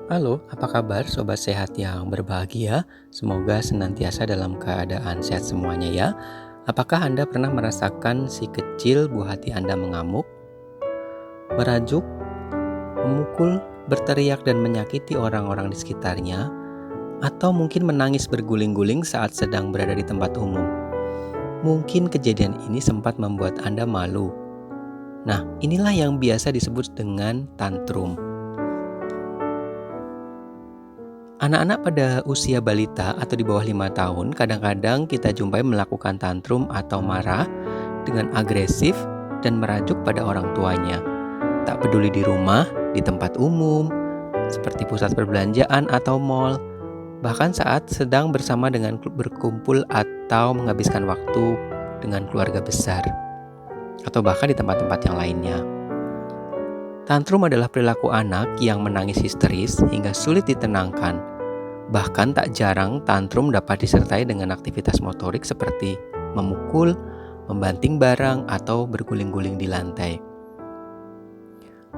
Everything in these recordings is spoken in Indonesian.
Halo, apa kabar sobat sehat yang berbahagia? Semoga senantiasa dalam keadaan sehat semuanya ya. Apakah Anda pernah merasakan si kecil buah hati Anda mengamuk, merajuk, memukul, berteriak dan menyakiti orang-orang di sekitarnya, atau mungkin menangis berguling-guling saat sedang berada di tempat umum? Mungkin kejadian ini sempat membuat Anda malu. Nah, inilah yang biasa disebut dengan tantrum. Anak-anak pada usia balita atau di bawah 5 tahun kadang-kadang kita jumpai melakukan tantrum atau marah dengan agresif dan merajuk pada orang tuanya. Tak peduli di rumah, di tempat umum, seperti pusat perbelanjaan atau mal, bahkan saat sedang bersama dengan berkumpul atau menghabiskan waktu dengan keluarga besar, atau bahkan di tempat-tempat yang lainnya. Tantrum adalah perilaku anak yang menangis histeris hingga sulit ditenangkan. Bahkan tak jarang tantrum dapat disertai dengan aktivitas motorik seperti memukul, membanting barang, atau berguling-guling di lantai.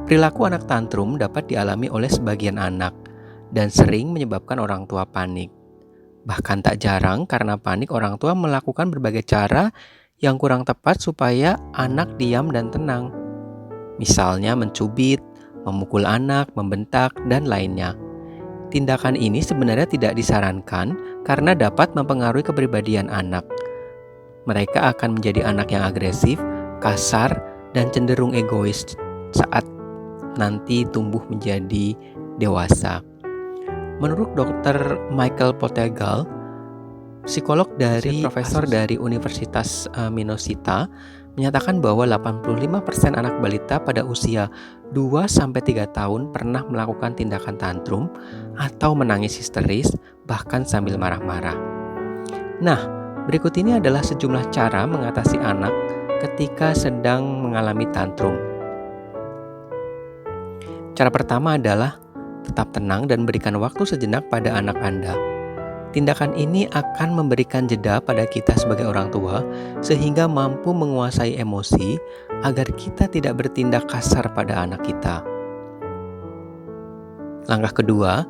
Perilaku anak tantrum dapat dialami oleh sebagian anak dan sering menyebabkan orang tua panik. Bahkan tak jarang karena panik orang tua melakukan berbagai cara yang kurang tepat supaya anak diam dan tenang. Misalnya mencubit, memukul anak, membentak, dan lainnya. Tindakan ini sebenarnya tidak disarankan karena dapat mempengaruhi kepribadian anak. Mereka akan menjadi anak yang agresif, kasar, dan cenderung egois saat nanti tumbuh menjadi dewasa. Menurut Dr. Michael Potegal, psikolog dari profesor dari Universitas Minnesota, menyatakan bahwa 85% anak balita pada usia 2-3 tahun pernah melakukan tindakan tantrum atau menangis histeris, bahkan sambil marah-marah. Nah, berikut ini adalah sejumlah cara mengatasi anak ketika sedang mengalami tantrum. Cara pertama adalah tetap tenang dan berikan waktu sejenak pada anak Anda. Tindakan ini akan memberikan jeda pada kita sebagai orang tua sehingga mampu menguasai emosi agar kita tidak bertindak kasar pada anak kita. Langkah kedua,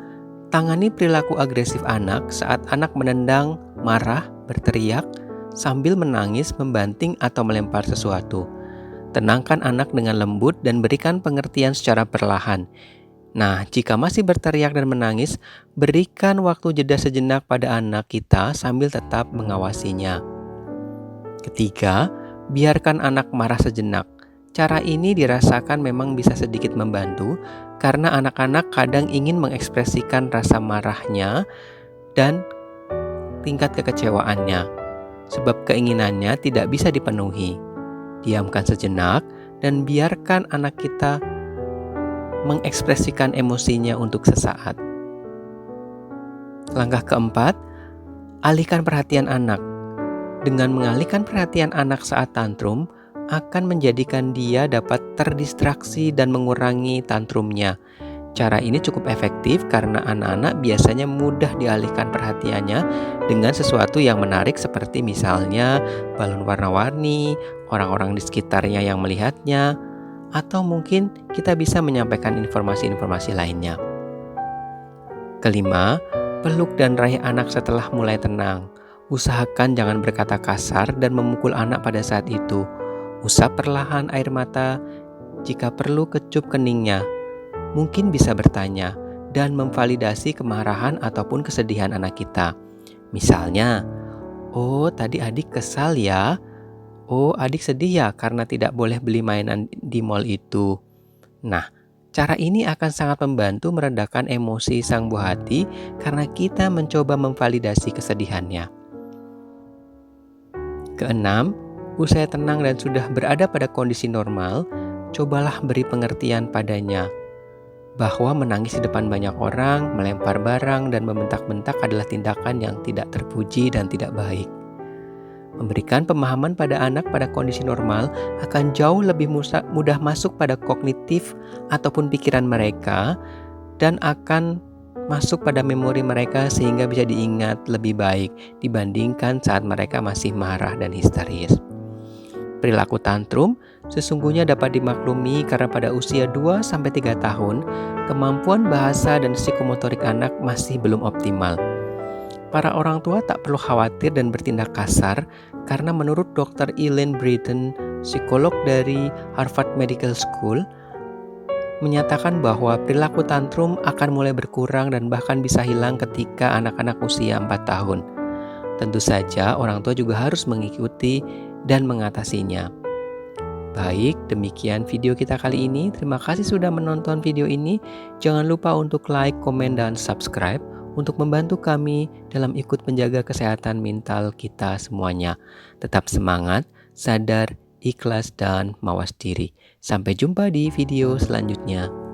tangani perilaku agresif anak saat anak menendang, marah, berteriak, sambil menangis, membanting atau melempar sesuatu. Tenangkan anak dengan lembut dan berikan pengertian secara perlahan. Nah, jika masih berteriak dan menangis, berikan waktu jeda sejenak pada anak kita sambil tetap mengawasinya. Ketiga, biarkan anak marah sejenak. Cara ini dirasakan memang bisa sedikit membantu karena anak-anak kadang ingin mengekspresikan rasa marahnya dan tingkat kekecewaannya, sebab keinginannya tidak bisa dipenuhi. Diamkan sejenak dan biarkan anak kita mengekspresikan emosinya untuk sesaat. Langkah keempat, alihkan perhatian anak. Dengan mengalihkan perhatian anak saat tantrum, akan menjadikan dia dapat terdistraksi dan mengurangi tantrumnya. Cara ini cukup efektif karena anak-anak biasanya mudah dialihkan perhatiannya dengan sesuatu yang menarik seperti misalnya balon warna-warni, orang-orang di sekitarnya yang melihatnya, atau mungkin kita bisa menyampaikan informasi-informasi lainnya. Kelima, peluk dan raih anak setelah mulai tenang. Usahakan jangan berkata kasar dan memukul anak pada saat itu. Usap perlahan air mata, jika perlu kecup keningnya. Mungkin bisa bertanya dan memvalidasi kemarahan ataupun kesedihan anak kita. Misalnya, "Oh, tadi adik kesal ya? Oh, adik sedih ya karena tidak boleh beli mainan di mall itu." Nah, cara ini akan sangat membantu meredakan emosi sang buah hati karena kita mencoba memvalidasi kesedihannya. Keenam, usai tenang dan sudah berada pada kondisi normal, cobalah beri pengertian padanya bahwa menangis di depan banyak orang, melempar barang, dan membentak-bentak adalah tindakan yang tidak terpuji dan tidak baik. Memberikan pemahaman pada anak pada kondisi normal akan jauh lebih mudah masuk pada kognitif ataupun pikiran mereka dan akan masuk pada memori mereka sehingga bisa diingat lebih baik dibandingkan saat mereka masih marah dan histeris. Perilaku tantrum sesungguhnya dapat dimaklumi karena pada usia 2-3 tahun, kemampuan bahasa dan psikomotorik anak masih belum optimal. Para orang tua tak perlu khawatir dan bertindak kasar karena menurut Dr. Elaine Britton, psikolog dari Harvard Medical School, menyatakan bahwa perilaku tantrum akan mulai berkurang dan bahkan bisa hilang ketika anak-anak usia 4 tahun. Tentu saja orang tua juga harus mengikuti dan mengatasinya. Baik, demikian video kita kali ini. Terima kasih sudah menonton video ini. Jangan lupa untuk like, komen, dan subscribe untuk membantu kami dalam ikut menjaga kesehatan mental kita semuanya. Tetap semangat, sadar, ikhlas, dan mawas diri. Sampai jumpa di video selanjutnya.